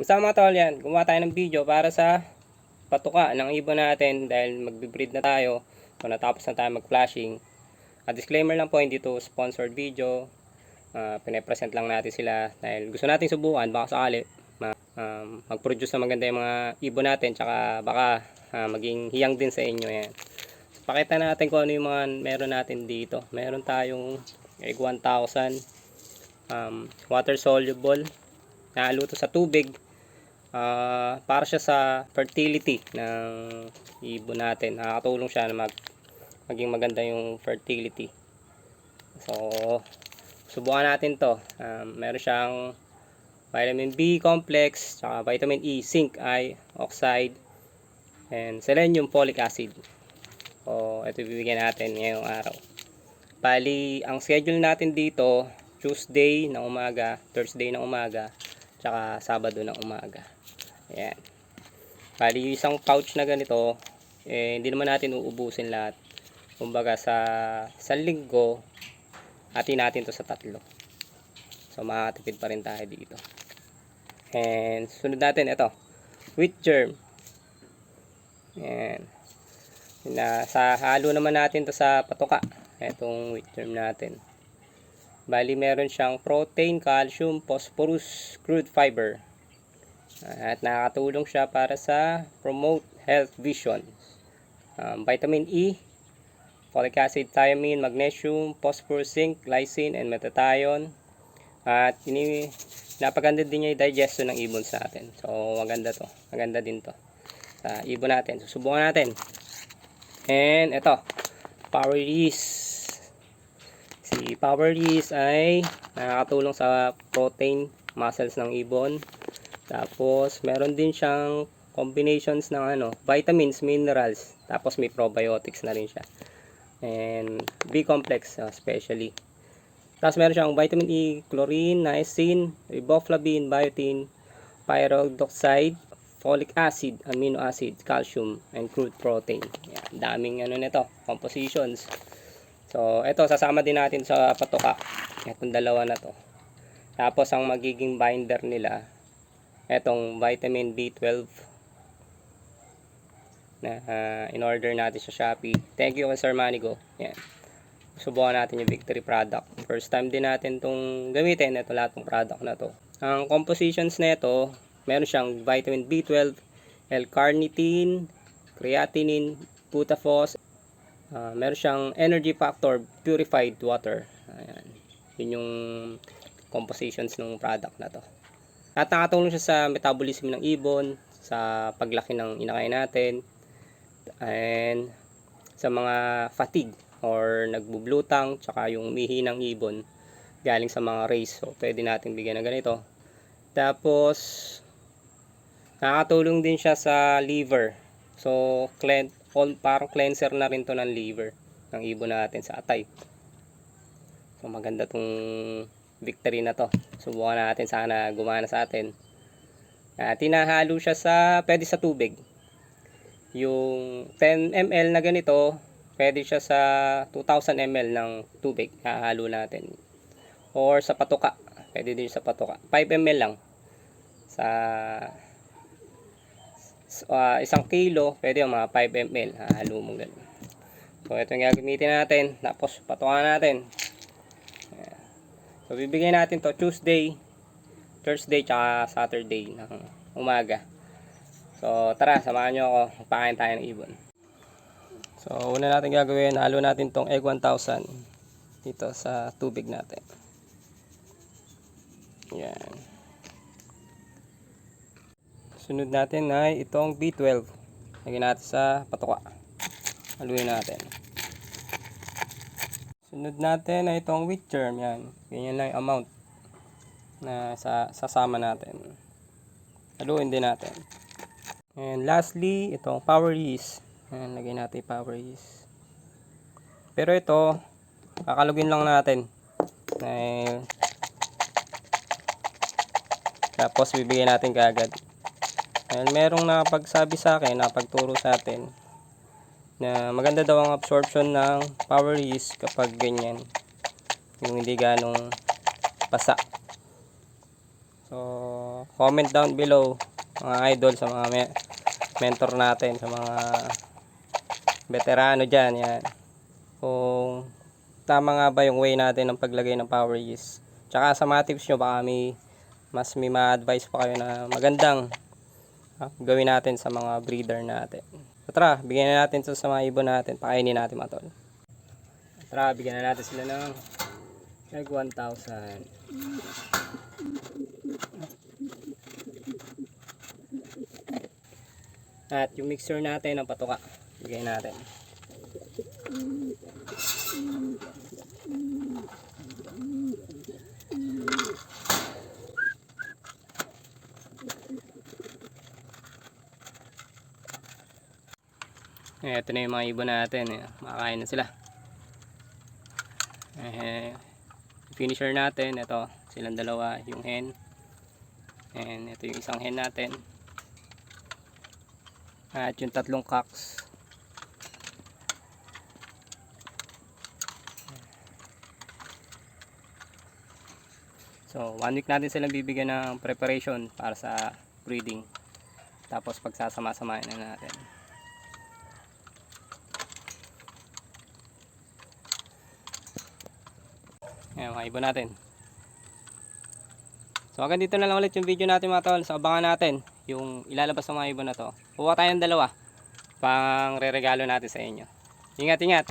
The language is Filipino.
Basta mga tol, yan, gumawa tayo ng video para sa patuka ng ibon natin dahil magbe-breed na tayo o natapos na tayo mag-flashing. Disclaimer lang po, hindi to sponsored video. Pinapresent lang natin sila dahil gusto natin subukan, baka sakali mag-produce na maganda yung mga ibon natin, tsaka baka maging hiyang din sa inyo. Yan. So, pakita natin kung ano yung mga meron natin dito. Meron tayong egg 1000, water soluble, naluto sa tubig. Para siya sa fertility ng ibon natin. Nakakatulong siya na maging maganda yung fertility. So, subukan natin to. Meron siyang vitamin B complex, saka vitamin E, zinc, iron oxide, and selenium, folic acid. So, ito bibigyan natin ngayong araw. Bali, ang schedule natin dito, Tuesday ng umaga, Thursday ng umaga, tsaka Sabado ng umaga. Ayan. Bali, isang pouch na ganito, hindi naman natin uubusin lahat. Kumbaga sa linggo, hati natin to sa 3. So, makakatipid pa rin tayo dito. And, sunod natin, ito. Wheat germ. Ayan. Sa halo naman natin to sa patuka. Itong wheat germ natin. Bali, meron siyang protein, calcium, phosphorus, crude fiber. At nakakatulong siya para sa promote health vision. Vitamin E, folic acid, thiamine, magnesium, phosphorus, zinc, glycine, and glutathione. At napaganda din niya yung digestion ng ibon sa atin. So maganda to. Maganda din to sa ibon natin. Susubukan natin. And ito, Power Yeast. Si Power Yeast ay nakakatulong sa protein muscles ng ibon. Tapos, meron din siyang combinations ng vitamins, minerals. Tapos, may probiotics na rin siya. And, B complex, especially. Tapos, meron siyang vitamin E, chlorine, niacin, riboflavin, biotin, pyridoxine, folic acid, amino acid, calcium, and crude protein. Yan, daming nito, compositions. So, ito, sasama din natin sa patuka. Itong dalawa na to. Tapos, ang magiging binder nila, etong vitamin B12 na in-order natin sa Shopee. Thank you kay Sir Manigo. Yan. Subukan natin yung Victory product. First time din natin itong gamitin. Ito lahat ng product na to. Ang compositions na ito, meron siyang vitamin B12, L-carnitine, creatinine, butaphos. Meron siyang energy factor, purified water. Ayan. Yun yung compositions ng product na to. At nakatulong siya sa metabolism ng ibon, sa paglaki ng inakay natin, and sa mga fatigue or nagbublutang, tsaka yung umihi ng ibon galing sa mga rays. So, pwede natin bigyan ng ganito. Tapos, nakakatulong din siya sa liver. So, parang cleanser na rin to ng liver ng ibon natin sa atay. So, maganda tong Victory na to. Subukan natin, sana gumana sa atin. Tinahalo siya pwede sa tubig. Yung 10 ml na ganito, pwede siya sa 2,000 ml ng tubig. Hahalo natin. Or sa patuka. Pwede din sa patuka. 5 ml lang. Sa 1 kilo, pwede yung mga 5 ml. Hahalo mo ganun. So, ito yung gagamitin natin. Tapos, patukan natin. So, bibigyan natin to Tuesday, Thursday, tsaka Saturday ng umaga. So, tara, samahan nyo ako. Magpakain tayo ng ibon. So, una natin gagawin, halo natin tong egg 1000 dito sa tubig natin. Yan. Sunod natin ay itong B12. Lagyan natin sa patuka. Haluin natin. Sunod natin ay itong wheat germ. Yan. Ganyan lang yung amount na sasama natin. Haluin din natin. And lastly, itong power yeast. Yan, lagay natin yung power yeast. Pero ito, kakalugin lang natin. Tapos bibigyan natin kaagad. And merong napagsabi sa akin, napagturo sa atin, na maganda daw ang absorption ng power yeast kapag ganyan, yung hindi ganong basa. So comment down below mga idol, sa mga mentor natin, sa mga veterano dyan, yan, kung tama nga ba yung way natin ng paglagay ng power yeast. Tsaka sa mga tips nyo, baka may ma-advise pa kayo na magandang gawin natin sa mga breeder natin. So, tara, bigyan na natin sa mga ibon natin, pakainin natin mga tol. Tara, bigyan na natin sila ng egg 1,000. At yung mixture natin ng patuka, bigyan natin. Ito na yung mga ibon natin. Makakain na sila. Finisher natin. Ito, silang dalawa. Yung hen. And ito yung isang hen natin. At yung tatlong cocks. So, 1 week natin silang bibigyan ng preparation para sa breeding. Tapos pagsasama-samahin na natin. Ayan, mga ibon natin. So hanggang dito na lang ulit yung video natin mga tol. So abangan natin yung ilalabas ng mga ibon na to. Kuha tayo ng dalawa pang re-regalo natin sa inyo. Ingat, ingat!